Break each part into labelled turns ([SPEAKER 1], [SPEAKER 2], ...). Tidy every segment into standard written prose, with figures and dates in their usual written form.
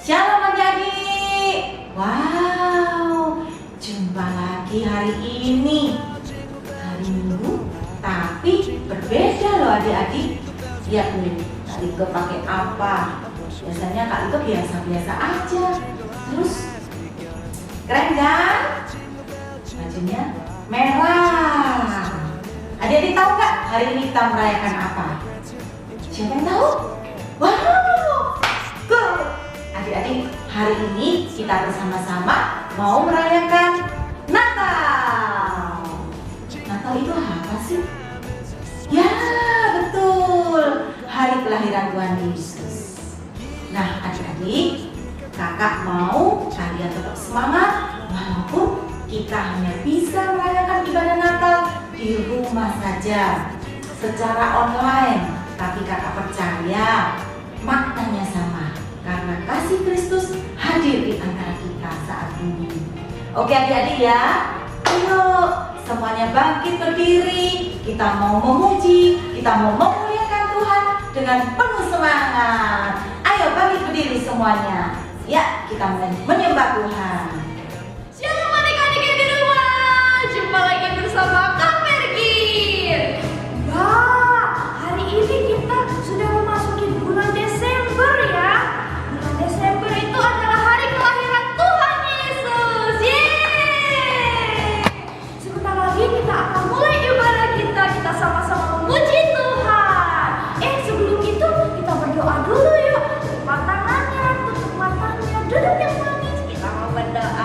[SPEAKER 1] Shalom adik-adik. Wow, jumpa lagi hari ini. Hari Minggu, tapi berbeda loh adik-adik. Lihat nih, Kak Iko pakai apa? Biasanya Kak Iko biasa-biasa aja. Terus, keren kan? Bajunya merah. Adik-adik tahu nggak hari ini kita merayakan apa? Siapa yang tahu? Wow, go! Adik-adik, hari ini kita bersama-sama mau merayakan Natal. Natal itu apa sih? Ya, betul, hari kelahiran Tuhan Yesus. Nah, adik-adik, kakak mau kalian tetap semangat walaupun kita hanya bisa merayakan ibadah Natal di rumah saja, secara online. Tapi kakak percaya maknanya sama. Karena kasih Kristus hadir di antara kita saat ini. Oke adik-adik ya, ayo semuanya bangkit berdiri. Kita mau memuji, kita mau memuliakan Tuhan dengan penuh semangat. Ayo bangkit berdiri semuanya. Ya, kita menyembah Tuhan.
[SPEAKER 2] Shalom adik-adik yang di rumah, jumpa lagi bersama Kak Mergin. Wah, hari ini kita sudah memasuki bulan Desember ya. Desember itu adalah hari kelahiran Tuhan Yesus. Yeay! Sebentar lagi kita akan mulai ibadah kita. Kita sama-sama memuji Tuhan. Sebelum itu kita berdoa dulu yuk. Tutup tangannya, tutup matanya, duduk yang manis. Kita mau berdoa.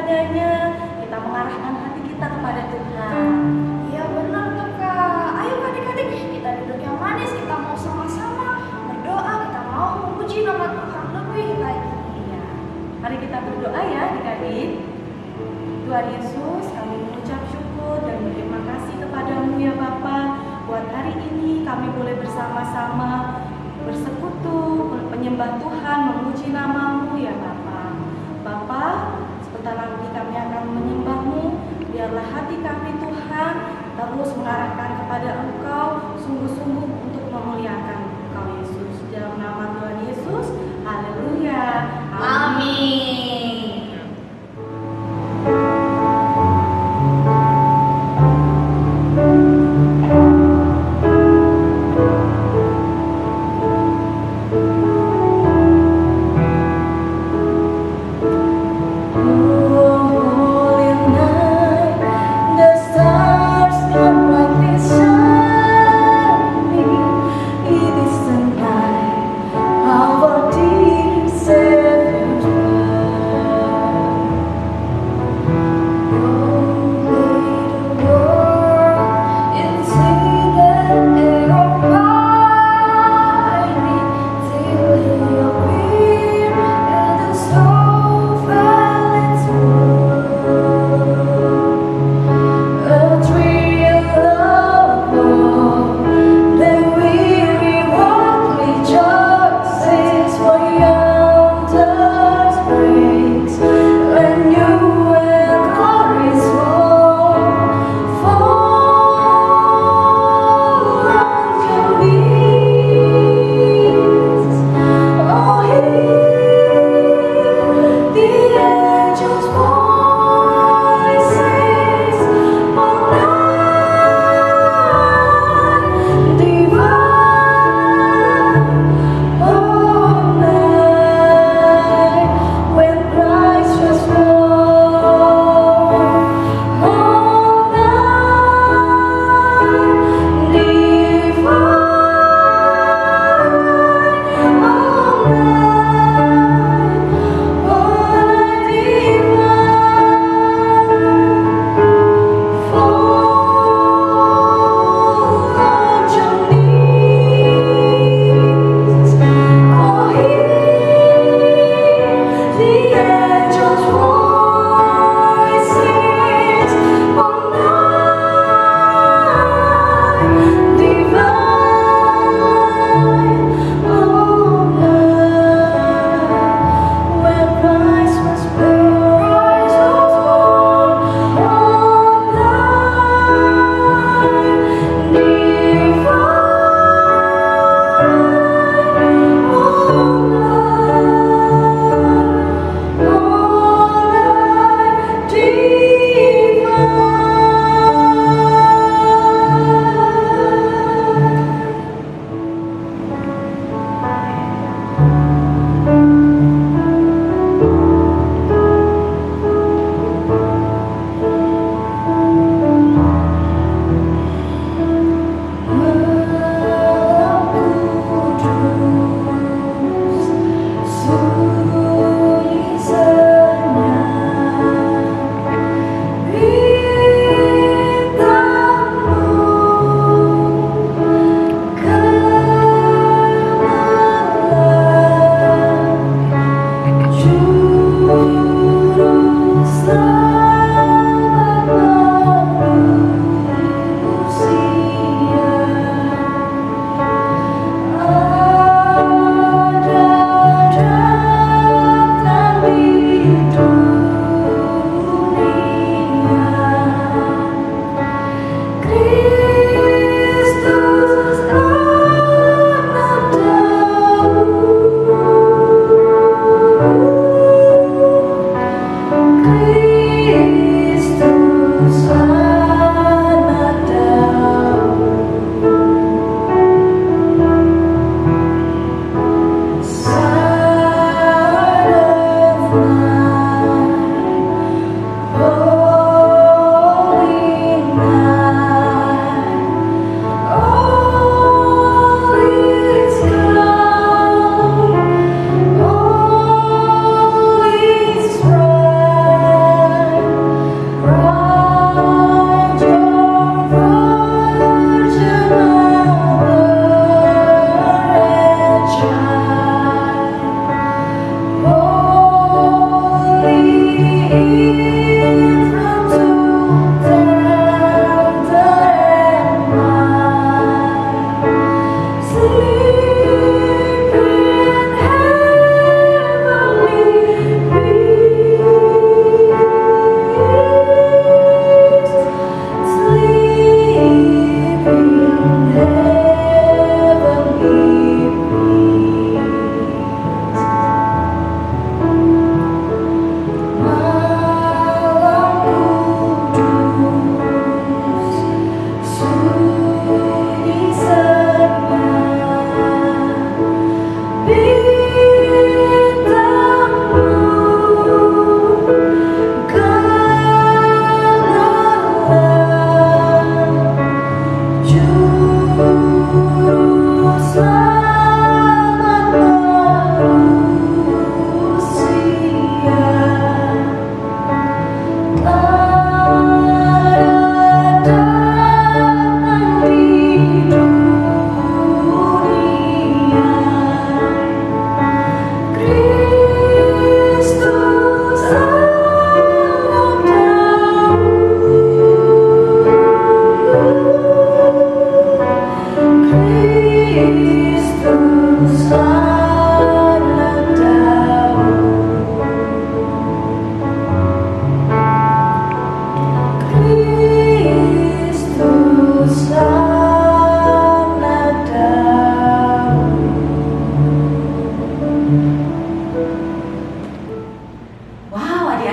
[SPEAKER 1] kepadanya, kita mengarahkan hati kita kepada Tuhan.
[SPEAKER 2] Iya benar tuh Kak. Ayo adik-adik, kita duduk yang manis, kita mau sama-sama berdoa, kita mau memuji nama Tuhan lebih lagi.
[SPEAKER 1] Iya. Mari kita berdoa ya adik-adik. Tuhan Yesus, kami mengucap syukur dan berterima kasih kepadamu ya Bapa. Buat hari ini kami boleh bersama-sama bersekutu, menyembah Tuhan, memuji namamu ya Bapa. Bapa, sebentar lagi kami akan menyembahmu. Biarlah hati kami Tuhan terus mengarahkan kepada Engkau, sungguh-sungguh untuk memuliakan Engkau Yesus. Dalam nama Tuhan Yesus, haleluya.
[SPEAKER 2] Amin.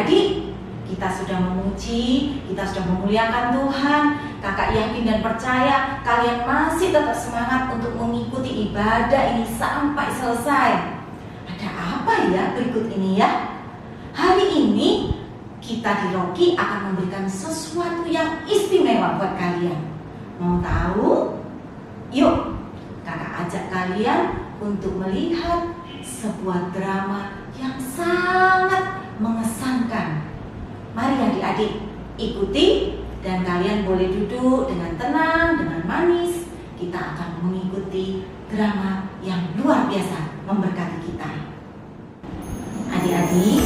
[SPEAKER 1] adik-adik, kita sudah memuji, kita sudah memuliakan Tuhan. Kakak yakin dan percaya kalian masih tetap semangat untuk mengikuti ibadah ini sampai selesai. Ada apa ya berikut ini ya? Hari ini kita di Rocky akan memberikan sesuatu yang istimewa buat kalian. Mau tahu? Yuk, kakak ajak kalian untuk melihat sebuah drama yang sangat mengesankan. Mari adik-adik, ikuti dan kalian boleh duduk dengan tenang, dengan manis. Kita akan mengikuti drama yang luar biasa memberkati kita. Adik-adik,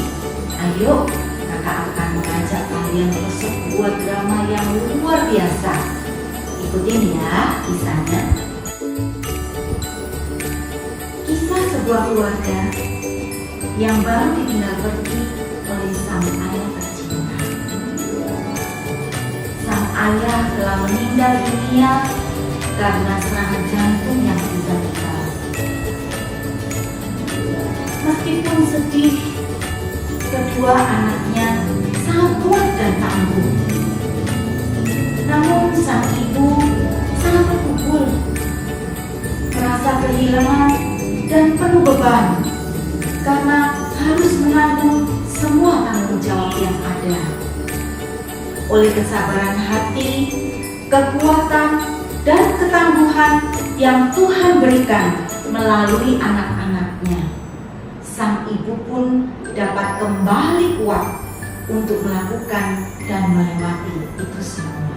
[SPEAKER 1] ayo kakak akan mengajak kalian ke sebuah drama yang luar biasa. Ikutin ya kisahnya. Kisah sebuah keluarga yang baru ditinggal pergi oleh sang ayah tercinta. Sang ayah telah meninggal dunia karena serangan jantung yang tiba-tiba. Meskipun sedih, kedua anaknya sangat kuat dan tangguh. Namun sang ibu sangat terpukul, merasa kehilangan dan penuh beban karena harus menanggung semua tanggung jawab yang ada. Oleh kesabaran hati, kekuatan, dan ketangguhan yang Tuhan berikan melalui anak-anaknya, sang ibu pun dapat kembali kuat untuk melakukan dan melewati itu semua.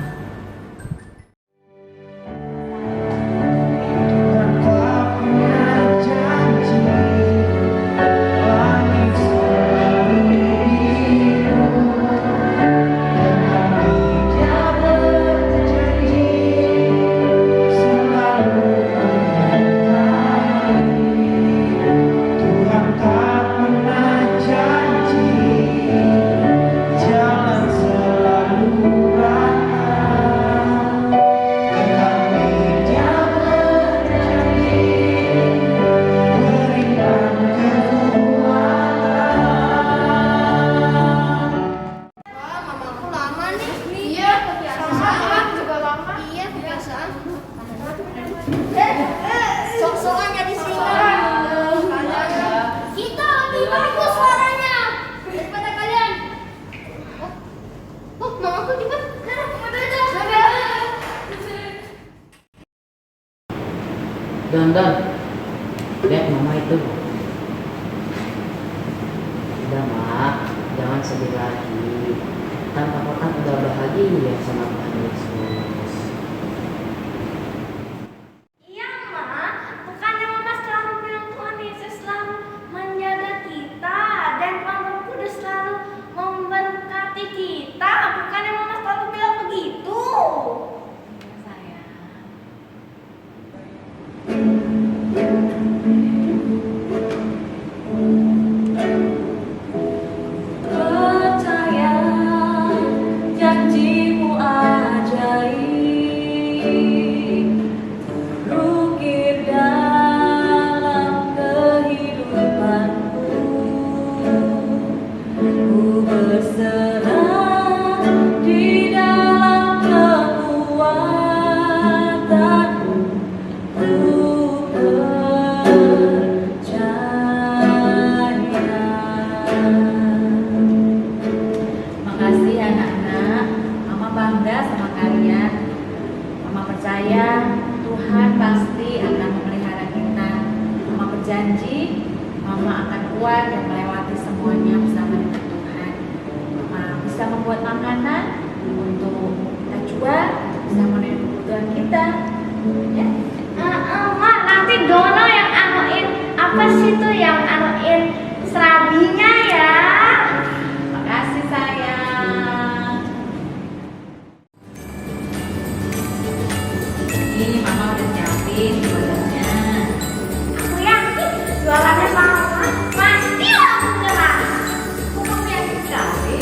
[SPEAKER 3] Don, lihat mama itu. Udah mak, jangan sedih lagi. Kan papa kan udah bahagia sama Tuhan Yesus.
[SPEAKER 2] Iya, Ma. Bukannya Mama selalu bilang Tuhan Yesus selalu menjaga kita dan Mama udah selalu memberkati kita. Bukannya Mama selalu bilang begitu? Sayang.
[SPEAKER 1] Percaya janjimu ajaib, ukir dalam kehidupanku. Ku berserah di dalam kekuatanmu. Ku percaya. Makasih anak-anak, Mama bangga sama kalian. Mama percaya Tuhan pasti akan memelihara kita. Mama berjanji Mama akan kuat dan melewati semuanya bersama dengan Tuhan. Mama bisa membuat makanan untuk kita jual, bisa memenuhi kebutuhan kita. Ya.
[SPEAKER 2] Ma, nanti Dono yang anuin apa sih tuh yang anuin serabinya ya?
[SPEAKER 1] Makasih sayang. Ini Mama udah siapin jualannya.
[SPEAKER 2] Aku yakin jualannya Mama pasti laku keras.
[SPEAKER 1] Kok kamu yakin sekali?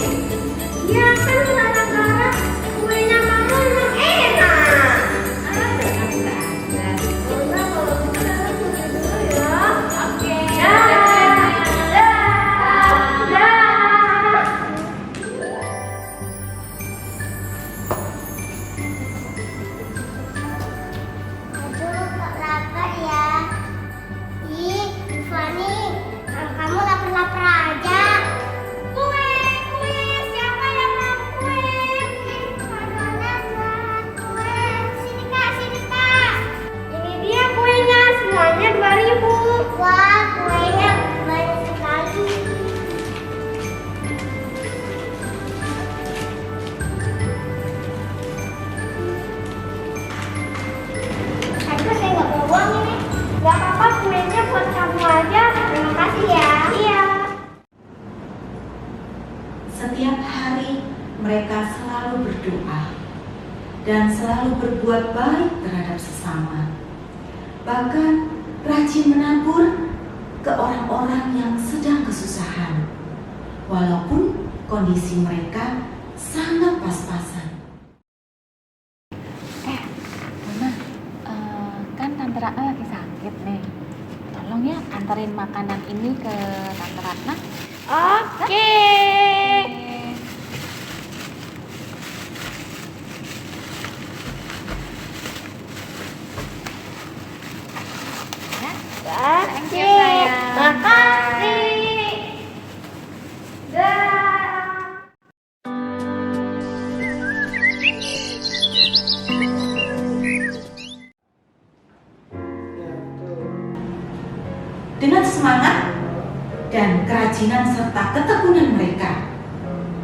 [SPEAKER 2] Ya kan gara-gara kuenya Mama emang enak.
[SPEAKER 1] Ada kan bisa aja.
[SPEAKER 2] Udah kalau gitu kita dulu ya.
[SPEAKER 1] Oke.
[SPEAKER 2] Dah.
[SPEAKER 1] Setiap hari mereka selalu berdoa dan selalu berbuat baik terhadap sesama. Bahkan rajin menabur ke orang-orang yang sedang kesusahan, walaupun kondisi mereka sangat pas-pasan.
[SPEAKER 4] Mama, kan Tante Ratna lagi sakit nih. Tolong ya antarin makanan ini ke Tante Ratna.
[SPEAKER 2] Oke.
[SPEAKER 4] Thank you, sayang.
[SPEAKER 2] Makasih. Dah.
[SPEAKER 1] Dengan semangat dan kerajinan serta ketekunan mereka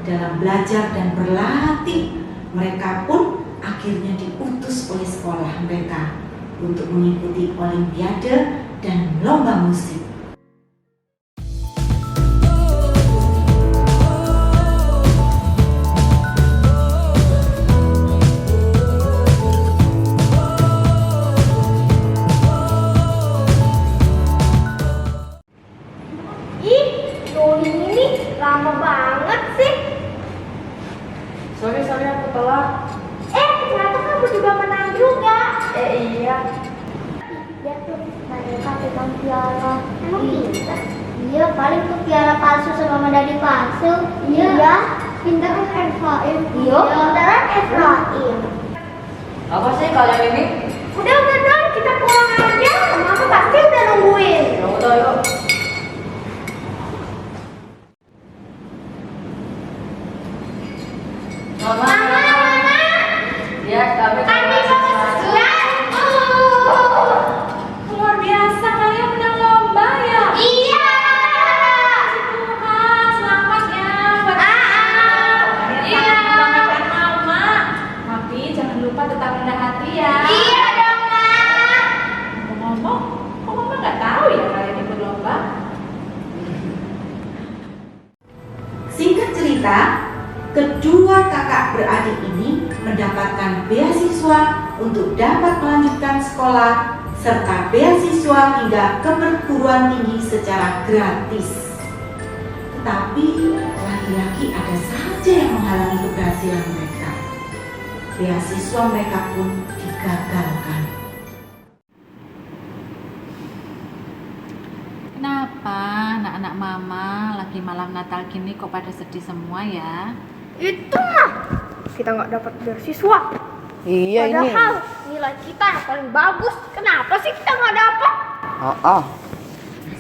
[SPEAKER 1] dalam belajar dan berlatih, mereka pun akhirnya diutus oleh sekolah mereka untuk mengikuti olimpiade dan lomba musik.
[SPEAKER 2] Ih, Doni ini lama banget sih.
[SPEAKER 3] Sorry aku telat.
[SPEAKER 2] Ternyata kamu juga menang juga.
[SPEAKER 3] Iya.
[SPEAKER 2] Lihat tuh, mereka pegang piala. Emang pintar? Iya, paling tuh piala palsu sama medali palsu. Iya. Pintaran Efraim. Iya, pintaran Efraim.
[SPEAKER 3] Apa sih kalian ini?
[SPEAKER 2] Udah, dong, kita pulang aja. Mama pasti udah nungguin.
[SPEAKER 3] Ya udah yuk. Mama. Ya, kami
[SPEAKER 1] Luar biasa, kalian menang lomba ya?
[SPEAKER 2] Iya.
[SPEAKER 1] Tuhan, selamat ya buat kalian
[SPEAKER 2] Iya.
[SPEAKER 1] sangat membanggakan Mama. Tapi jangan lupa tetap rendah hati ya.
[SPEAKER 2] Iya dong, Mak.
[SPEAKER 1] Ngomong-ngomong, kok Mama nggak tahu ya kalian ikut lomba? Singkat cerita, kedua kakak beradik ini mendapatkan beasiswa untuk dapat melanjutkan sekolah serta beasiswa hingga ke perguruan tinggi secara gratis. Tetapi lagi-lagi ada saja yang menghalangi keberhasilan mereka. Beasiswa mereka pun digagalkan.
[SPEAKER 4] Kenapa anak-anak Mama lagi malam Natal gini kok pada sedih semua ya?
[SPEAKER 2] Itu mah kita nggak dapat beasiswa.
[SPEAKER 3] Iya
[SPEAKER 2] Padahal nilai kita yang paling bagus. Kenapa sih kita nggak dapat?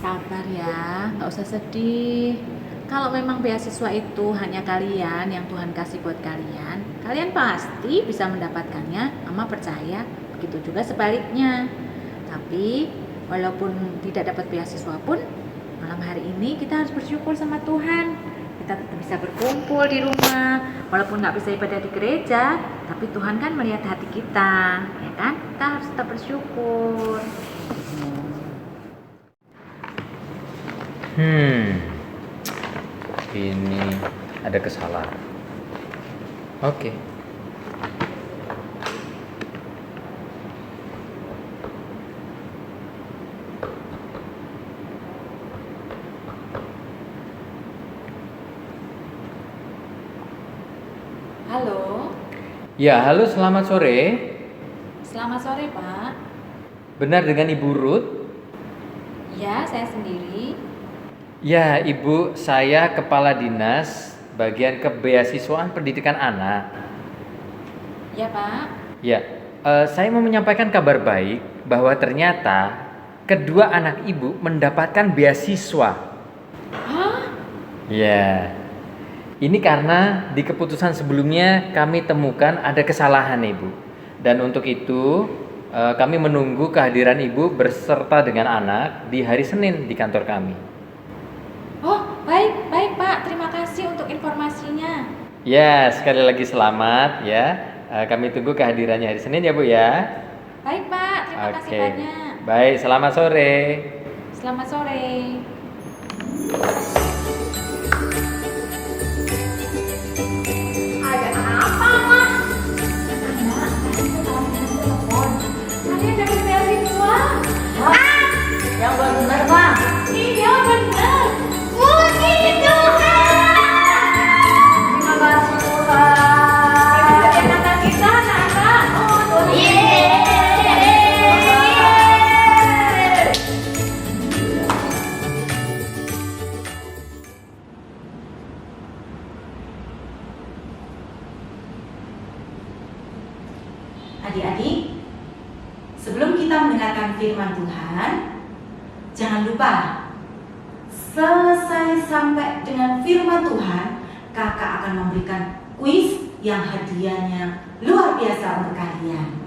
[SPEAKER 4] Sabar ya, nggak usah sedih. Kalau memang beasiswa itu hanya kalian yang Tuhan kasih buat kalian, kalian pasti bisa mendapatkannya. Mama percaya, begitu juga sebaliknya. Tapi walaupun tidak dapat beasiswa pun, malam hari ini kita harus bersyukur sama Tuhan. Kita tetap bisa berkumpul di rumah, walaupun nggak bisa ibadah di gereja, tapi Tuhan kan melihat hati kita, ya kan? Kita harus tetap bersyukur.
[SPEAKER 5] Ini ada kesalahan. Oke.
[SPEAKER 4] Halo,
[SPEAKER 5] Ya, halo, selamat sore.
[SPEAKER 4] selamat sore Pak.
[SPEAKER 5] Benar dengan Ibu Ruth?
[SPEAKER 4] Ya, saya sendiri.
[SPEAKER 5] Ya, Ibu, saya Kepala Dinas bagian kebeasiswaan pendidikan anak.
[SPEAKER 4] Ya Pak.
[SPEAKER 5] Ya, saya mau menyampaikan kabar baik bahwa ternyata kedua anak Ibu mendapatkan beasiswa.
[SPEAKER 4] Hah?
[SPEAKER 5] Ya, ini karena di keputusan sebelumnya kami temukan ada kesalahan Ibu. Dan untuk itu kami menunggu kehadiran Ibu berserta dengan anak di hari Senin di kantor kami.
[SPEAKER 4] Oh, baik Pak. Terima kasih untuk informasinya.
[SPEAKER 5] Ya, sekali lagi selamat ya. Kami tunggu kehadirannya hari Senin ya Bu ya.
[SPEAKER 4] Baik Pak, terima kasih
[SPEAKER 5] Oke.
[SPEAKER 4] banyak.
[SPEAKER 5] Baik, selamat sore.
[SPEAKER 4] Selamat sore.
[SPEAKER 1] Adik-adik, sebelum kita mendengarkan firman Tuhan, jangan lupa selesai sampai dengan firman Tuhan, kakak akan memberikan kuis yang hadiahnya luar biasa untuk kalian.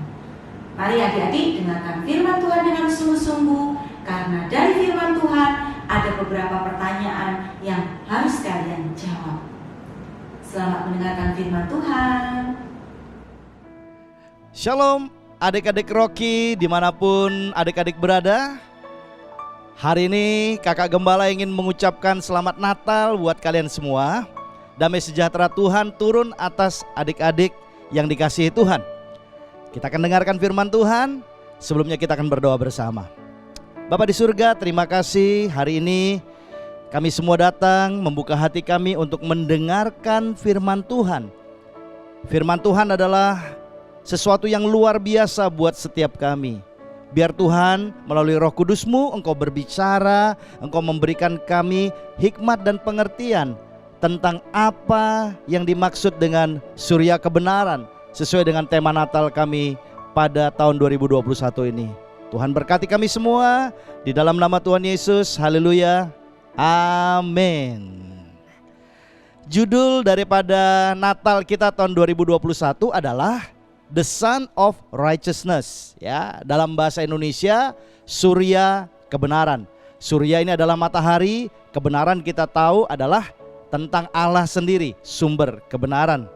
[SPEAKER 1] Mari adik-adik dengarkan firman Tuhan dengan sungguh-sungguh, karena dari firman Tuhan ada beberapa pertanyaan yang harus kalian jawab. Selamat mendengarkan firman Tuhan.
[SPEAKER 6] Shalom adik-adik Rocky dimanapun adik-adik berada. Hari ini kakak gembala ingin mengucapkan selamat Natal buat kalian semua. Damai sejahtera Tuhan turun atas adik-adik yang dikasihi Tuhan. Kita akan dengarkan firman Tuhan. Sebelumnya kita akan berdoa bersama. Bapa di surga, terima kasih hari ini kami semua datang membuka hati kami untuk mendengarkan firman Tuhan. Firman Tuhan adalah sesuatu yang luar biasa buat setiap kami. Biar Tuhan melalui Roh Kudus-Mu Engkau berbicara, Engkau memberikan kami hikmat dan pengertian tentang apa yang dimaksud dengan surya kebenaran sesuai dengan tema Natal kami pada tahun 2021 ini. Tuhan berkati kami semua di dalam nama Tuhan Yesus. Haleluya. Amin. Judul daripada Natal kita tahun 2021 adalah The Sun of Righteousness, ya, dalam bahasa Indonesia surya kebenaran. Surya ini adalah matahari, kebenaran kita tahu adalah tentang Allah sendiri, sumber kebenaran.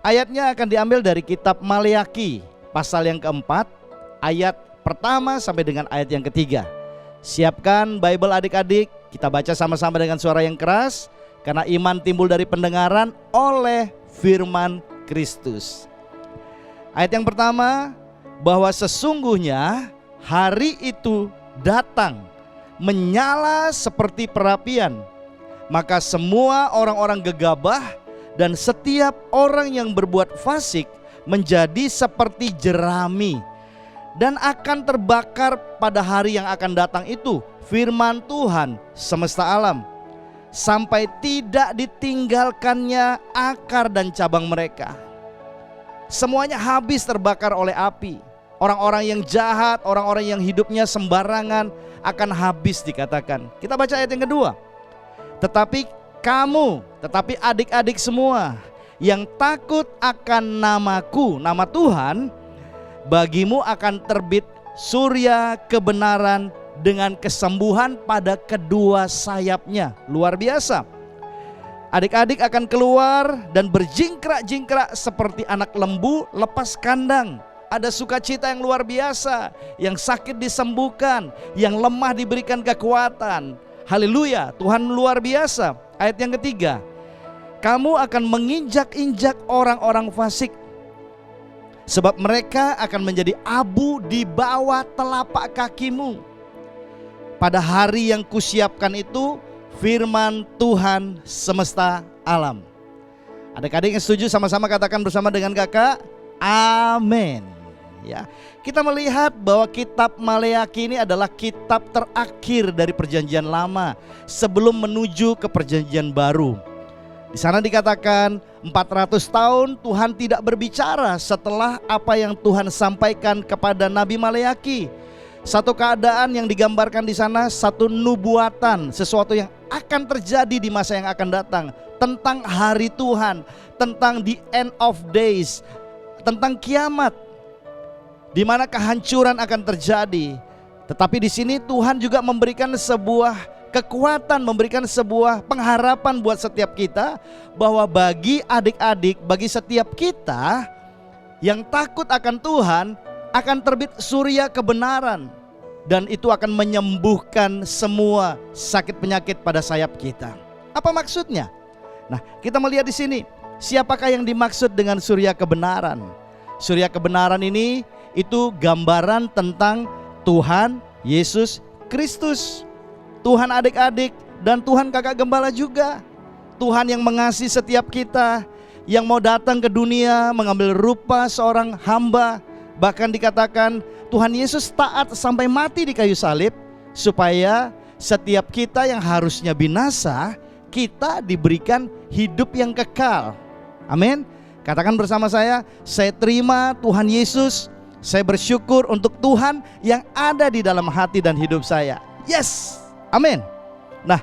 [SPEAKER 6] Ayatnya akan diambil dari kitab Maleaki pasal yang keempat, ayat pertama sampai dengan ayat yang ketiga. Siapkan Bible adik-adik, kita baca sama-sama dengan suara yang keras, karena iman timbul dari pendengaran oleh firman Kristus. Ayat yang pertama, bahwa sesungguhnya hari itu datang menyala seperti perapian, maka semua orang-orang gegabah dan setiap orang yang berbuat fasik menjadi seperti jerami dan akan terbakar pada hari yang akan datang itu firman Tuhan semesta alam, sampai tidak ditinggalkannya akar dan cabang mereka. Semuanya habis terbakar oleh api. Orang-orang yang jahat, orang-orang yang hidupnya sembarangan akan habis dikatakan. Kita baca ayat yang kedua. Tetapi adik-adik semua yang takut akan namaku, nama Tuhan, bagimu akan terbit surya kebenaran dengan kesembuhan pada kedua sayapnya. Luar biasa. Adik-adik akan keluar dan berjingkrak-jingkrak seperti anak lembu lepas kandang. Ada sukacita yang luar biasa, yang sakit disembuhkan, yang lemah diberikan kekuatan. Haleluya, Tuhan luar biasa. Ayat yang ketiga, kamu akan menginjak-injak orang-orang fasik, sebab mereka akan menjadi abu di bawah telapak kakimu. Pada hari yang kusiapkan itu, firman Tuhan semesta alam. Adik-adik yang setuju sama-sama katakan bersama dengan kakak, amin. Ya, kita melihat bahwa kitab Maleaki ini adalah kitab terakhir dari perjanjian lama sebelum menuju ke perjanjian baru. Di sana dikatakan 400 tahun Tuhan tidak berbicara setelah apa yang Tuhan sampaikan kepada Nabi Maleaki. Satu keadaan yang digambarkan di sana, satu nubuatan, sesuatu yang akan terjadi di masa yang akan datang, tentang hari Tuhan, tentang the end of days, tentang kiamat, di mana kehancuran akan terjadi. Tetapi di sini Tuhan juga memberikan sebuah kekuatan, memberikan sebuah pengharapan buat setiap kita, bahwa bagi adik-adik, bagi setiap kita yang takut akan Tuhan, akan terbit surya kebenaran, dan itu akan menyembuhkan semua sakit penyakit pada sayap kita. Apa maksudnya? Nah, kita melihat di sini, siapakah yang dimaksud dengan surya kebenaran? Surya kebenaran ini itu gambaran tentang Tuhan Yesus Kristus. Tuhan adik-adik dan Tuhan kakak gembala juga. Tuhan yang mengasihi setiap kita, yang mau datang ke dunia mengambil rupa seorang hamba. Bahkan dikatakan Tuhan Yesus taat sampai mati di kayu salib, supaya setiap kita yang harusnya binasa, kita diberikan hidup yang kekal. Amin. Katakan bersama saya terima Tuhan Yesus. Saya bersyukur untuk Tuhan yang ada di dalam hati dan hidup saya. Yes, amin. Nah,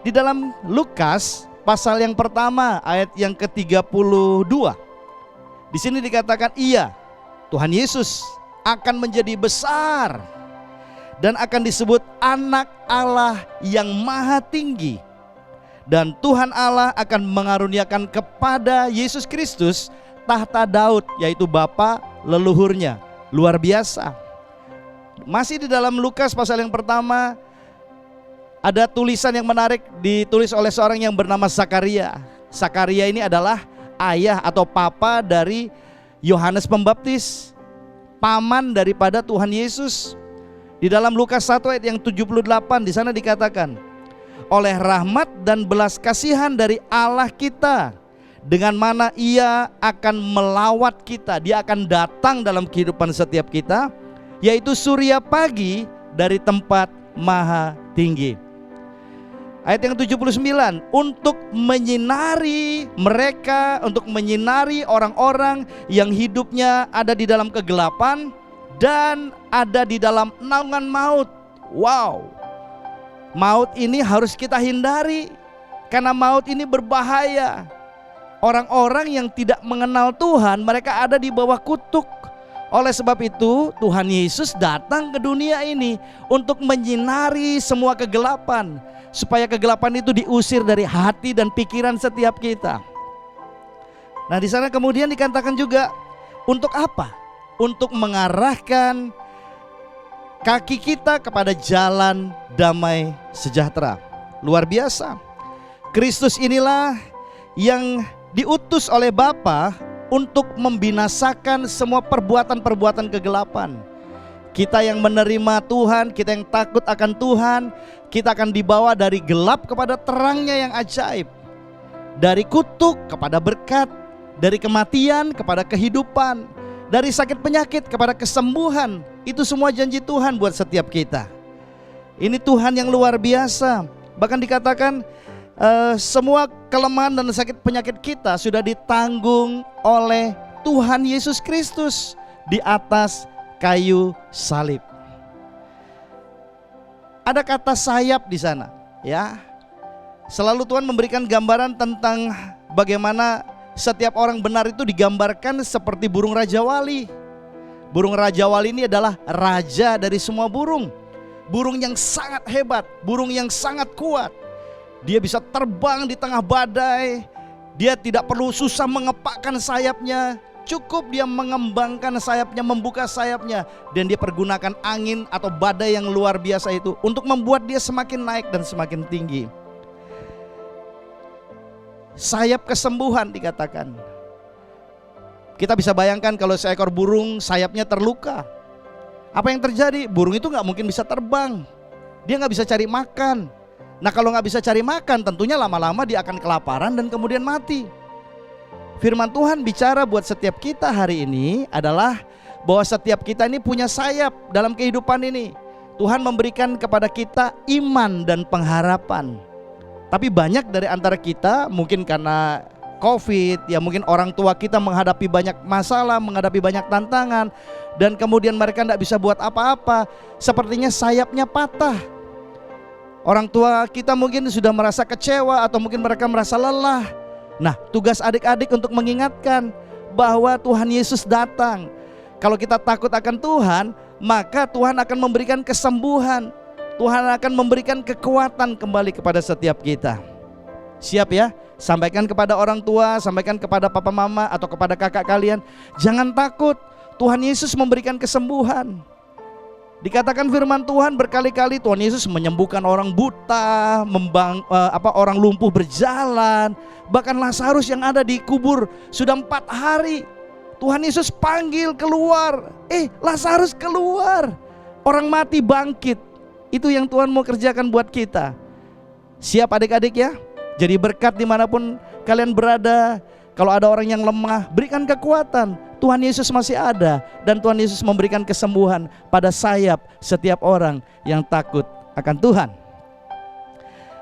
[SPEAKER 6] di dalam Lukas pasal yang pertama ayat yang ke-32, di sini dikatakan iya, Tuhan Yesus akan menjadi besar dan akan disebut anak Allah yang maha tinggi. Dan Tuhan Allah akan mengaruniakan kepada Yesus Kristus tahta Daud, yaitu bapa leluhurnya. Luar biasa. Masih di dalam Lukas pasal yang pertama, ada tulisan yang menarik ditulis oleh seorang yang bernama Zakaria. Zakaria ini adalah ayah atau papa dari Yohanes Pembaptis, paman daripada Tuhan Yesus. Di dalam Lukas 1 ayat yang 78 di sana dikatakan, oleh rahmat dan belas kasihan dari Allah kita, dengan mana Ia akan melawat kita, Dia akan datang dalam kehidupan setiap kita, yaitu surya pagi dari tempat maha tinggi. Ayat yang 79, untuk menyinari mereka, untuk menyinari orang-orang yang hidupnya ada di dalam kegelapan dan ada di dalam naungan maut. Wow, maut ini harus kita hindari, karena maut ini berbahaya. Orang-orang yang tidak mengenal Tuhan, mereka ada di bawah kutuk. Oleh sebab itu Tuhan Yesus datang ke dunia ini untuk menyinari semua kegelapan, supaya kegelapan itu diusir dari hati dan pikiran setiap kita. Nah, di sana kemudian dikatakan juga untuk apa? Untuk mengarahkan kaki kita kepada jalan damai sejahtera. Luar biasa. Kristus inilah yang diutus oleh Bapa untuk membinasakan semua perbuatan-perbuatan kegelapan. Kita yang menerima Tuhan, kita yang takut akan Tuhan, kita akan dibawa dari gelap kepada terangnya yang ajaib, dari kutuk kepada berkat, dari kematian kepada kehidupan, dari sakit penyakit kepada kesembuhan. Itu semua janji Tuhan buat setiap kita. Ini Tuhan yang luar biasa. Bahkan dikatakan semua kelemahan dan sakit penyakit kita sudah ditanggung oleh Tuhan Yesus Kristus di atas kayu salib. Ada kata sayap di sana, ya. Selalu Tuhan memberikan gambaran tentang bagaimana setiap orang benar itu digambarkan seperti burung Raja Wali. Burung Raja Wali ini adalah raja dari semua burung. Burung yang sangat hebat, burung yang sangat kuat. Dia bisa terbang di tengah badai. Dia tidak perlu susah mengepakkan sayapnya. Cukup dia mengembangkan sayapnya, membuka sayapnya, dan dia pergunakan angin atau badai yang luar biasa itu untuk membuat dia semakin naik dan semakin tinggi. Sayap kesembuhan dikatakan. Kita bisa bayangkan kalau seekor burung sayapnya terluka, apa yang terjadi? Burung itu gak mungkin bisa terbang. Dia gak bisa cari makan. Nah, kalau gak bisa cari makan, tentunya lama-lama dia akan kelaparan dan kemudian mati. Firman Tuhan bicara buat setiap kita hari ini adalah bahwa setiap kita ini punya sayap dalam kehidupan ini. Tuhan memberikan kepada kita iman dan pengharapan. Tapi banyak dari antara kita, mungkin karena COVID, ya mungkin orang tua kita menghadapi banyak masalah, menghadapi banyak tantangan, dan kemudian mereka tidak bisa buat apa-apa. Sepertinya sayapnya patah. Orang tua kita mungkin sudah merasa kecewa, atau mungkin mereka merasa lelah. Nah, tugas adik-adik untuk mengingatkan bahwa Tuhan Yesus datang. Kalau kita takut akan Tuhan, maka Tuhan akan memberikan kesembuhan. Tuhan akan memberikan kekuatan kembali kepada setiap kita. Siap ya? Sampaikan kepada orang tua, sampaikan kepada papa mama atau kepada kakak kalian, jangan takut, Tuhan Yesus memberikan kesembuhan. Dikatakan firman Tuhan berkali-kali Tuhan Yesus menyembuhkan orang buta, orang lumpuh berjalan. Bahkan Lazarus yang ada di kubur sudah 4 hari, Tuhan Yesus panggil keluar. Lazarus keluar. Orang mati bangkit. Itu yang Tuhan mau kerjakan buat kita. Siap adik-adik ya? Jadi berkat dimanapun kalian berada. Kalau ada orang yang lemah, berikan kekuatan. Tuhan Yesus masih ada, dan Tuhan Yesus memberikan kesembuhan pada sayap setiap orang yang takut akan Tuhan.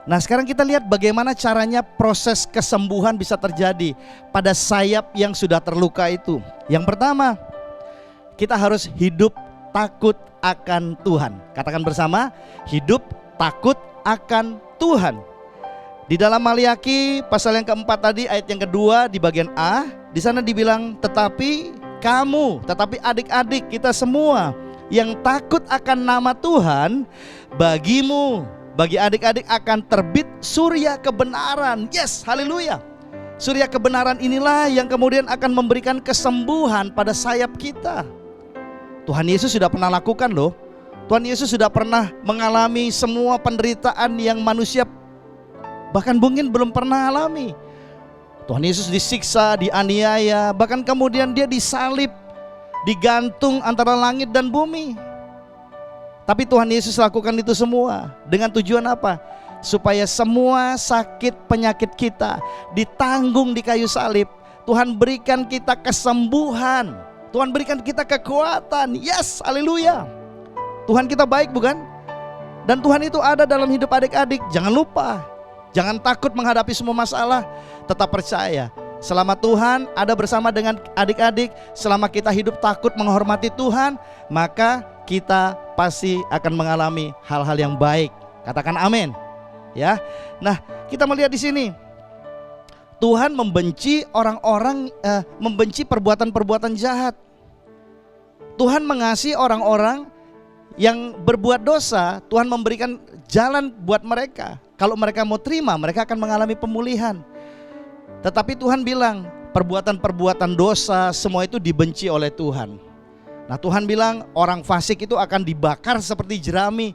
[SPEAKER 6] Nah, sekarang kita lihat bagaimana caranya proses kesembuhan bisa terjadi pada sayap yang sudah terluka itu. Yang pertama, kita harus hidup takut akan Tuhan. Katakan bersama, hidup takut akan Tuhan. Di dalam Maliaki pasal yang keempat tadi, ayat yang kedua di bagian A, di sana dibilang, tetapi kamu, tetapi adik-adik kita semua yang takut akan nama Tuhan, bagimu, bagi adik-adik akan terbit surya kebenaran. Yes, haleluya. Surya kebenaran inilah yang kemudian akan memberikan kesembuhan pada sayap kita. Tuhan Yesus sudah pernah lakukan loh. Tuhan Yesus sudah pernah mengalami semua penderitaan yang manusia bahkan mungkin belum pernah alami. Tuhan Yesus disiksa, dianiaya, bahkan kemudian dia disalib, digantung antara langit dan bumi. Tapi Tuhan Yesus lakukan itu semua dengan tujuan apa? Supaya semua sakit penyakit kita ditanggung di kayu salib. Tuhan berikan kita kesembuhan, Tuhan berikan kita kekuatan. Yes, haleluya. Tuhan kita baik bukan? Dan Tuhan itu ada dalam hidup adik-adik. Jangan lupa, jangan takut menghadapi semua masalah. Tetap percaya, selama Tuhan ada bersama dengan adik-adik, selama kita hidup takut menghormati Tuhan, maka kita pasti akan mengalami hal-hal yang baik. Katakan amin. Ya. Nah, kita melihat di sini Tuhan membenci orang-orang, membenci perbuatan-perbuatan jahat. Tuhan mengasihi orang-orang yang berbuat dosa. Tuhan memberikan jalan buat mereka. Kalau mereka mau terima, mereka akan mengalami pemulihan. Tetapi Tuhan bilang, perbuatan-perbuatan dosa semua itu dibenci oleh Tuhan. Nah, Tuhan bilang orang fasik itu akan dibakar seperti jerami.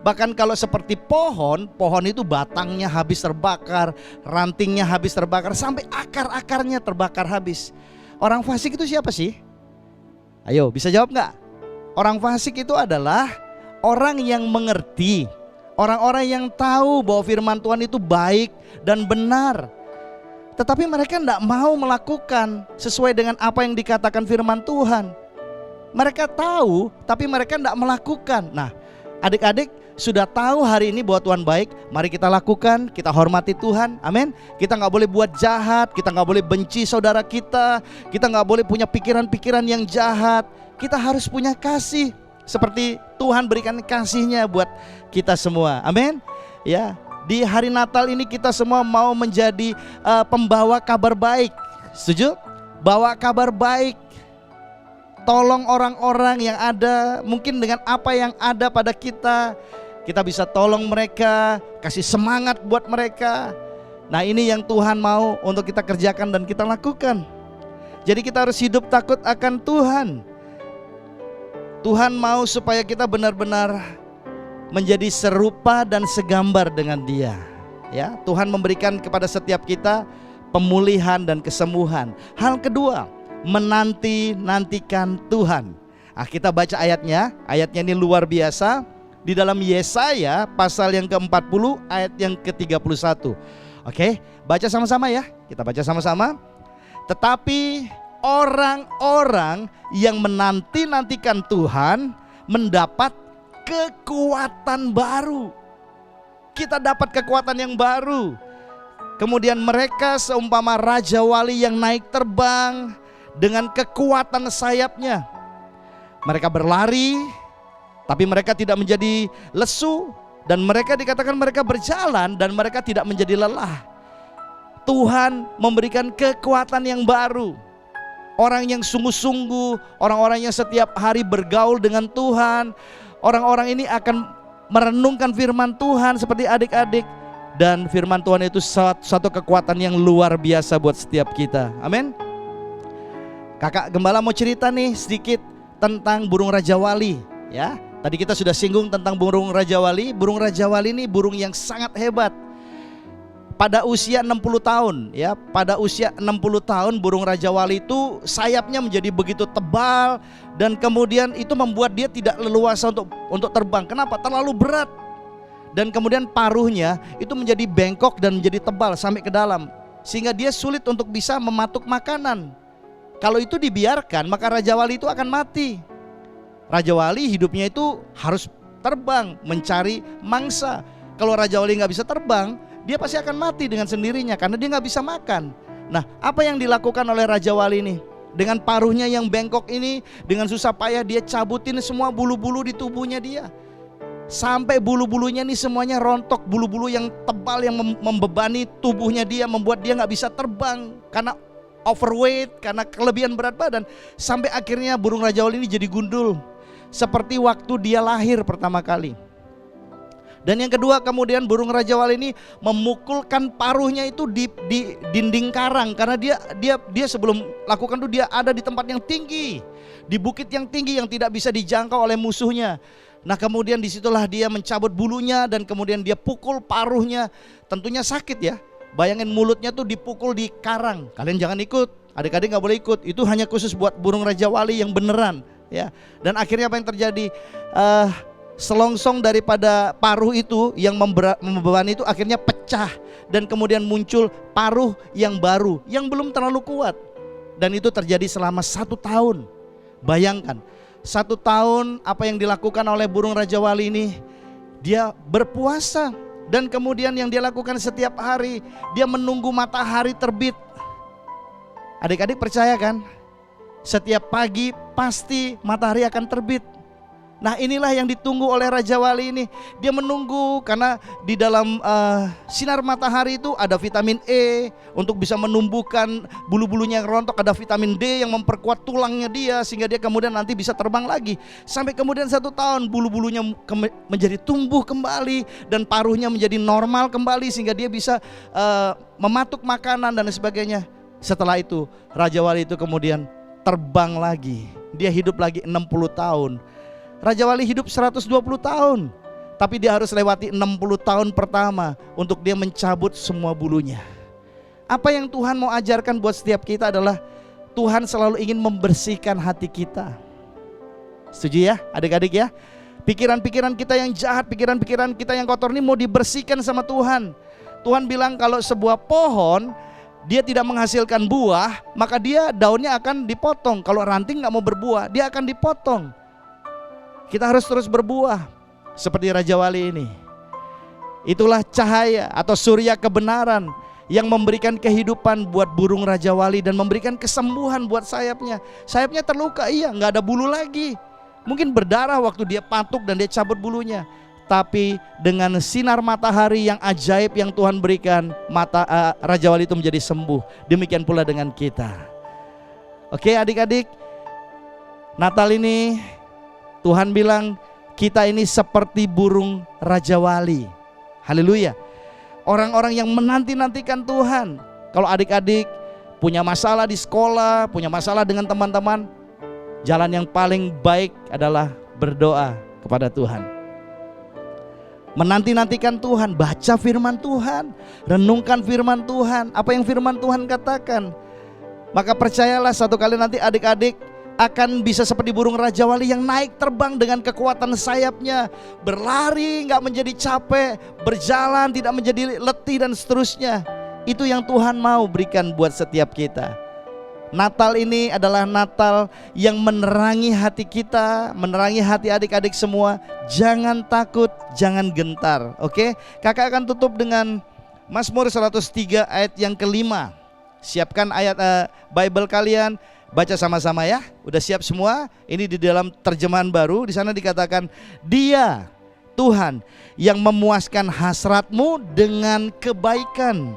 [SPEAKER 6] Bahkan kalau seperti pohon itu batangnya habis terbakar, rantingnya habis terbakar, sampai akar-akarnya terbakar habis. Orang fasik itu siapa sih? Ayo, bisa jawab gak? Orang fasik itu adalah orang yang mengerti, orang-orang yang tahu bahwa firman Tuhan itu baik dan benar, tetapi mereka tidak mau melakukan sesuai dengan apa yang dikatakan firman Tuhan. Mereka tahu, tapi mereka tidak melakukan. Nah, adik-adik sudah tahu hari ini bahwa Tuhan baik, mari kita lakukan, kita hormati Tuhan, amin. Kita gak boleh buat jahat, kita gak boleh benci saudara kita gak boleh punya pikiran-pikiran yang jahat. Kita harus punya kasih, seperti Tuhan berikan kasihnya buat kita semua, amin. Ya, di hari Natal ini kita semua mau menjadi pembawa kabar baik. Setuju? Bawa kabar baik. Tolong orang-orang yang ada, mungkin dengan apa yang ada pada kita, kita bisa tolong mereka, kasih semangat buat mereka. Nah, ini yang Tuhan mau untuk kita kerjakan dan kita lakukan. Jadi kita harus hidup takut akan Tuhan. Tuhan mau supaya kita benar-benar menjadi serupa dan segambar dengan Dia. Ya, Tuhan memberikan kepada setiap kita pemulihan dan kesembuhan. Hal kedua, menanti-nantikan Tuhan. Kita baca ayatnya ini luar biasa. Di dalam Yesaya pasal yang ke-40 ayat yang ke-31. Oke, baca sama-sama ya. Kita baca sama-sama. Tetapi orang-orang yang menanti-nantikan Tuhan mendapat kekuatan baru. Kita dapat kekuatan yang baru. Kemudian mereka seumpama raja wali yang naik terbang dengan kekuatan sayapnya. Mereka berlari, tapi mereka tidak menjadi lesu. Dan mereka dikatakan mereka berjalan dan mereka tidak menjadi lelah. Tuhan memberikan kekuatan yang baru. Orang yang sungguh-sungguh, orang-orang yang setiap hari bergaul dengan Tuhan, orang-orang ini akan merenungkan firman Tuhan seperti adik-adik. Dan firman Tuhan itu satu kekuatan yang luar biasa buat setiap kita. Amin. Kakak Gembala mau cerita nih sedikit tentang burung Raja Wali, ya. Tadi kita sudah singgung tentang burung Raja Wali. Burung Raja Wali ini burung yang sangat hebat. Pada usia 60 tahun, ya. Pada usia 60 tahun burung Raja Wali itu sayapnya menjadi begitu tebal dan kemudian itu membuat dia tidak leluasa untuk terbang. Kenapa? Terlalu berat. Dan kemudian paruhnya itu menjadi bengkok dan menjadi tebal sampai ke dalam, sehingga dia sulit untuk bisa mematuk makanan. Kalau itu dibiarkan, maka Raja Wali itu akan mati. Raja Wali hidupnya itu harus terbang mencari mangsa. Kalau Raja Wali nggak bisa terbang, dia pasti akan mati dengan sendirinya karena dia nggak bisa makan. Nah, apa yang dilakukan oleh Raja Wali ini? Dengan paruhnya yang bengkok ini, dengan susah payah dia cabutin semua bulu-bulu di tubuhnya dia. Sampai bulu-bulunya ini semuanya rontok, bulu-bulu yang tebal yang membebani tubuhnya dia, membuat dia nggak bisa terbang karena overweight, karena kelebihan berat badan. Sampai akhirnya burung Raja Wali ini jadi gundul, seperti waktu dia lahir pertama kali. Dan yang kedua, kemudian burung Raja Wali ini memukulkan paruhnya itu di dinding karang, karena dia sebelum lakukan itu dia ada di tempat yang tinggi, di bukit yang tinggi yang tidak bisa dijangkau oleh musuhnya. Nah, kemudian disitulah dia mencabut bulunya dan kemudian dia pukul paruhnya. Tentunya sakit ya. Bayangin mulutnya tuh dipukul di karang. Kalian jangan ikut, adik-adik gak boleh ikut. Itu hanya khusus buat burung Raja Wali yang beneran ya. Dan akhirnya apa yang terjadi? Selongsong daripada paruh itu yang membebani itu akhirnya pecah. Dan kemudian muncul paruh yang baru, yang belum terlalu kuat. Dan itu terjadi selama 1 tahun. Bayangkan, 1 tahun apa yang dilakukan oleh burung Raja Wali ini? Dia berpuasa. Dan kemudian yang dia lakukan setiap hari, dia menunggu matahari terbit. Adik-adik percaya kan? Setiap pagi pasti matahari akan terbit. Nah, inilah yang ditunggu oleh Raja Wali ini. Dia menunggu karena di dalam sinar matahari itu ada vitamin E untuk bisa menumbuhkan bulu-bulunya yang rontok. Ada vitamin D yang memperkuat tulangnya dia sehingga dia kemudian nanti bisa terbang lagi. Sampai kemudian 1 tahun bulu-bulunya menjadi tumbuh kembali dan paruhnya menjadi normal kembali sehingga dia bisa mematuk makanan dan sebagainya. Setelah itu Raja Wali itu kemudian terbang lagi. Dia hidup lagi 60 tahun. Raja Wali hidup 120 tahun, tapi dia harus lewati 60 tahun pertama untuk dia mencabut semua bulunya. Apa yang Tuhan mau ajarkan buat setiap kita adalah Tuhan selalu ingin membersihkan hati kita. Setuju ya adik-adik ya? Pikiran-pikiran kita yang jahat, pikiran-pikiran kita yang kotor ini mau dibersihkan sama Tuhan. Tuhan bilang kalau sebuah pohon dia tidak menghasilkan buah, maka dia daunnya akan dipotong. Kalau ranting gak mau berbuah, dia akan dipotong. Kita harus terus berbuah seperti Raja Wali ini. Itulah cahaya atau surya kebenaran yang memberikan kehidupan buat burung Raja Wali dan memberikan kesembuhan buat sayapnya. Sayapnya terluka, iya, gak ada bulu lagi. Mungkin berdarah waktu dia patuk dan dia cabut bulunya. Tapi dengan sinar matahari yang ajaib yang Tuhan berikan, Raja Wali itu menjadi sembuh. Demikian pula dengan kita. Oke adik-adik, Natal ini Tuhan bilang kita ini seperti burung Raja Wali. Haleluya. Orang-orang yang menanti-nantikan Tuhan. Kalau adik-adik punya masalah di sekolah, punya masalah dengan teman-teman, jalan yang paling baik adalah berdoa kepada Tuhan. Menanti-nantikan Tuhan, baca firman Tuhan, renungkan firman Tuhan. Apa yang firman Tuhan katakan? Maka percayalah satu kali nanti adik-adik akan bisa seperti burung Raja Wali yang naik terbang dengan kekuatan sayapnya, berlari gak menjadi capek, berjalan tidak menjadi letih dan seterusnya. Itu yang Tuhan mau berikan buat setiap kita. Natal ini adalah Natal yang menerangi hati kita, menerangi hati adik-adik semua. Jangan takut, jangan gentar. Oke, kakak akan tutup dengan Mazmur 103 ayat yang ke-5. Siapkan ayat Bible kalian. Baca sama-sama ya. Udah siap semua? Ini di dalam terjemahan baru. Di sana dikatakan, Dia Tuhan yang memuaskan hasratmu dengan kebaikan,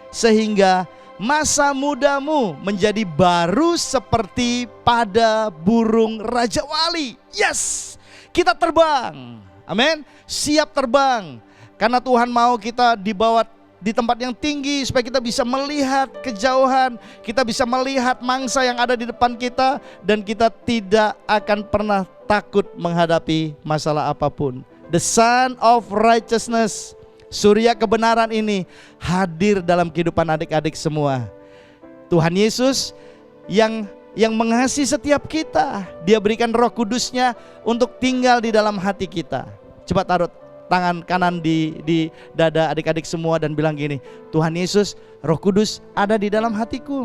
[SPEAKER 6] sehingga masa mudamu menjadi baru seperti pada burung Raja Wali. Yes, kita terbang. Amin. Siap terbang. Karena Tuhan mau kita dibawa di tempat yang tinggi supaya kita bisa melihat kejauhan, kita bisa melihat mangsa yang ada di depan kita, dan kita tidak akan pernah takut menghadapi masalah apapun. The Sun of Righteousness, surya kebenaran ini hadir dalam kehidupan adik-adik semua. Tuhan Yesus yang mengasihi setiap kita, Dia berikan Roh Kudusnya untuk tinggal di dalam hati kita. Coba taruh tangan kanan di dada adik-adik semua dan bilang gini, Tuhan Yesus, Roh Kudus ada di dalam hatiku.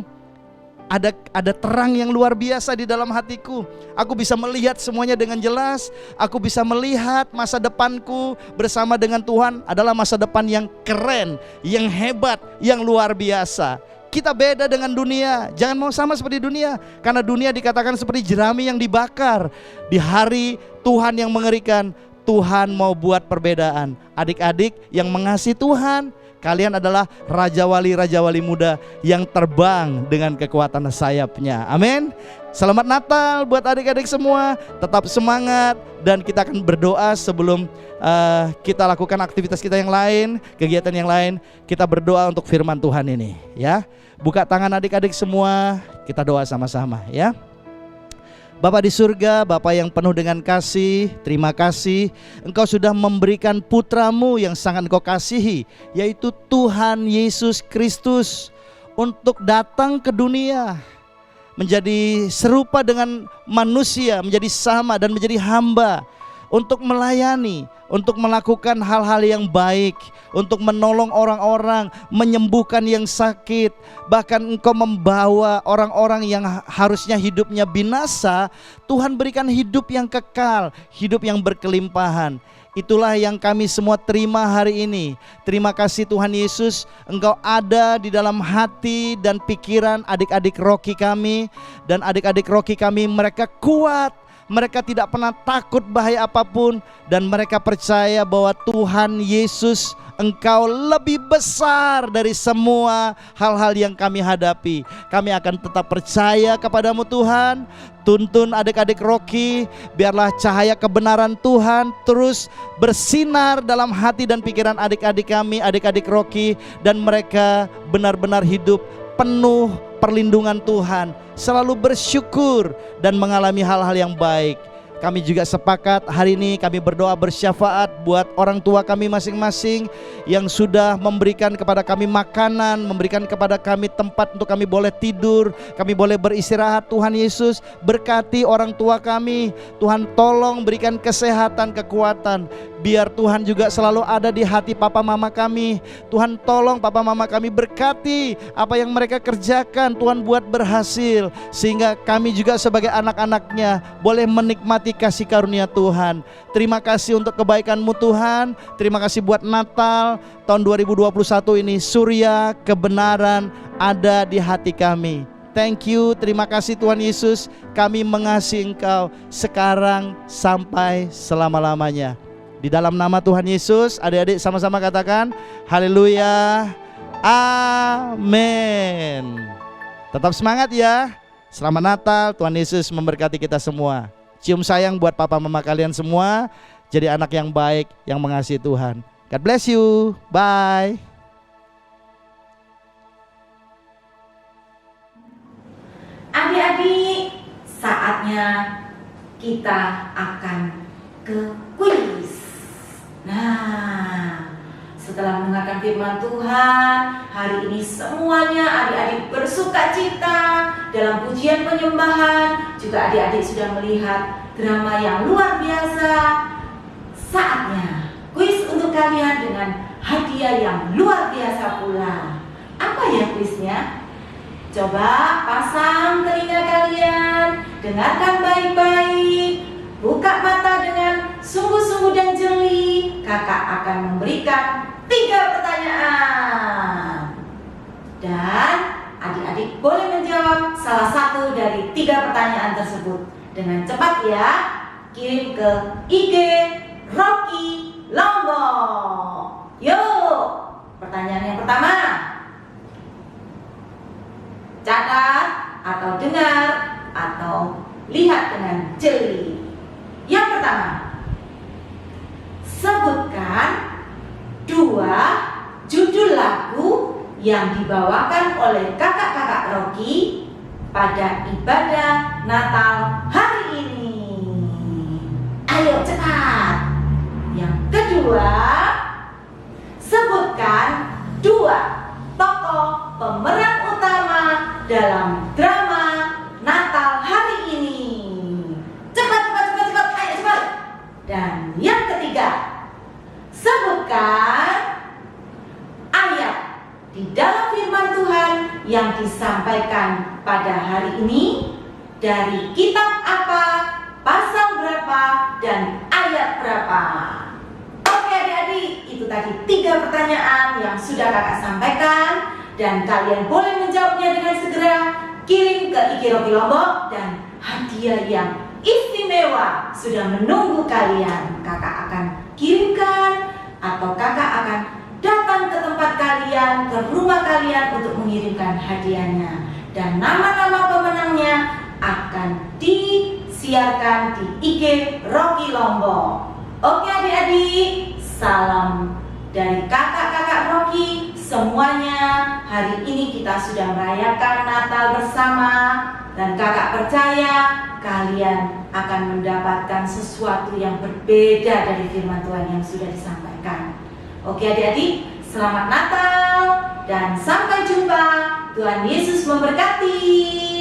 [SPEAKER 6] ada terang yang luar biasa di dalam hatiku. Aku bisa melihat semuanya dengan jelas. Aku bisa melihat masa depanku bersama dengan Tuhan adalah masa depan yang keren, yang hebat, yang luar biasa. Kita beda dengan dunia. Jangan mau sama seperti dunia, karena dunia dikatakan seperti jerami yang dibakar. Di hari Tuhan yang mengerikan, Tuhan mau buat perbedaan. Adik-adik yang mengasihi Tuhan, kalian adalah raja wali muda yang terbang dengan kekuatan sayapnya. Amin. Selamat Natal buat adik-adik semua. Tetap semangat, dan kita akan berdoa sebelum kita lakukan aktivitas kita yang lain, kegiatan yang lain. Kita berdoa untuk firman Tuhan ini, ya. Buka tangan adik-adik semua, kita doa sama-sama, ya. Bapa di surga, Bapa yang penuh dengan kasih, terima kasih Engkau sudah memberikan putramu yang sangat Engkau kasihi, yaitu Tuhan Yesus Kristus, untuk datang ke dunia, menjadi serupa dengan manusia, menjadi sama dan menjadi hamba, untuk melayani, untuk melakukan hal-hal yang baik, untuk menolong orang-orang, menyembuhkan yang sakit. Bahkan Engkau membawa orang-orang yang harusnya hidupnya binasa, Tuhan berikan hidup yang kekal, hidup yang berkelimpahan. Itulah yang kami semua terima hari ini. Terima kasih Tuhan Yesus, Engkau ada di dalam hati dan pikiran adik-adik Rocky kami. Dan adik-adik Rocky kami, mereka kuat, mereka tidak pernah takut bahaya apapun, dan mereka percaya bahwa Tuhan Yesus, Engkau lebih besar dari semua hal-hal yang kami hadapi. Kami akan tetap percaya kepadamu Tuhan. Tuntun adik-adik Rocky, biarlah cahaya kebenaran Tuhan terus bersinar dalam hati dan pikiran adik-adik kami, adik-adik Rocky, dan mereka benar-benar hidup penuh perlindungan Tuhan, selalu bersyukur dan mengalami hal-hal yang baik. Kami juga sepakat hari ini kami berdoa bersyafaat buat orang tua kami masing-masing yang sudah memberikan kepada kami makanan, memberikan kepada kami tempat untuk kami boleh tidur, kami boleh beristirahat. Tuhan Yesus berkati orang tua kami. Tuhan tolong berikan kesehatan, kekuatan. Biar Tuhan juga selalu ada di hati papa mama kami. Tuhan tolong papa mama kami, berkati apa yang mereka kerjakan, Tuhan buat berhasil, sehingga kami juga sebagai anak-anaknya boleh menikmati kasih karunia Tuhan. Terima kasih untuk kebaikan-Mu Tuhan. Terima kasih buat Natal tahun 2021 ini, surya kebenaran ada di hati kami. Thank you, terima kasih Tuhan Yesus. Kami mengasihi Engkau sekarang sampai selama-lamanya. Di dalam nama Tuhan Yesus, adik-adik sama-sama katakan haleluya, amin. Tetap semangat ya. Selamat Natal, Tuhan Yesus memberkati kita semua. Cium sayang buat papa mama kalian semua. Jadi anak yang baik, yang mengasihi Tuhan. God bless you, bye.
[SPEAKER 1] Adik-adik, saatnya kita akan ke kuis. Nah, setelah mendengarkan firman Tuhan, hari ini semuanya adik-adik bersuka cita dalam pujian penyembahan. Juga adik-adik sudah melihat drama yang luar biasa. Saatnya kuis untuk kalian dengan hadiah yang luar biasa pula. Apa ya kuisnya? Coba pasang telinga kalian, dengarkan baik-baik, buka mata dengan sungguh-sungguh dan jeli. Kakak akan memberikan 3 pertanyaan, dan adik-adik boleh menjawab salah satu dari 3 pertanyaan tersebut. Dengan cepat ya, kirim ke IG Rocky Lombok. Yuk, pertanyaan yang pertama. Catat atau dengar atau lihat dengan jeli. Yang pertama, sebutkan 2 judul lagu yang dibawakan oleh kakak-kakak Rocky pada ibadah Natal hari ini. Ayo cepat. Yang kedua, sebutkan 2 tokoh pemeran utama dalam drama Natal hari ini. Cepat, ayo cepat. Dan yang ketiga, sebutkan ayat di dalam firman Tuhan yang disampaikan sampaikan pada hari ini? Dari kitab apa, pasal berapa, dan ayat berapa? Oke adik-adik, itu tadi 3 pertanyaan yang sudah kakak sampaikan. Dan kalian boleh menjawabnya dengan segera. Kirim ke IG Rocky Lombok dan hadiah yang istimewa sudah menunggu kalian. Kakak akan kirimkan atau kakak akan datang ke tempat kalian, ke rumah kalian untuk mengirimkan hadiahnya. Dan nama-nama pemenangnya akan disiarkan di IG Rocky Lombok. Oke adik-adik, salam dari kakak-kakak Rocky semuanya. Hari ini kita sudah merayakan Natal bersama. Dan kakak percaya kalian akan mendapatkan sesuatu yang berbeda dari firman Tuhan yang sudah disampaikan. Oke adik-adik, selamat Natal dan sampai jumpa. Tuhan Yesus memberkati.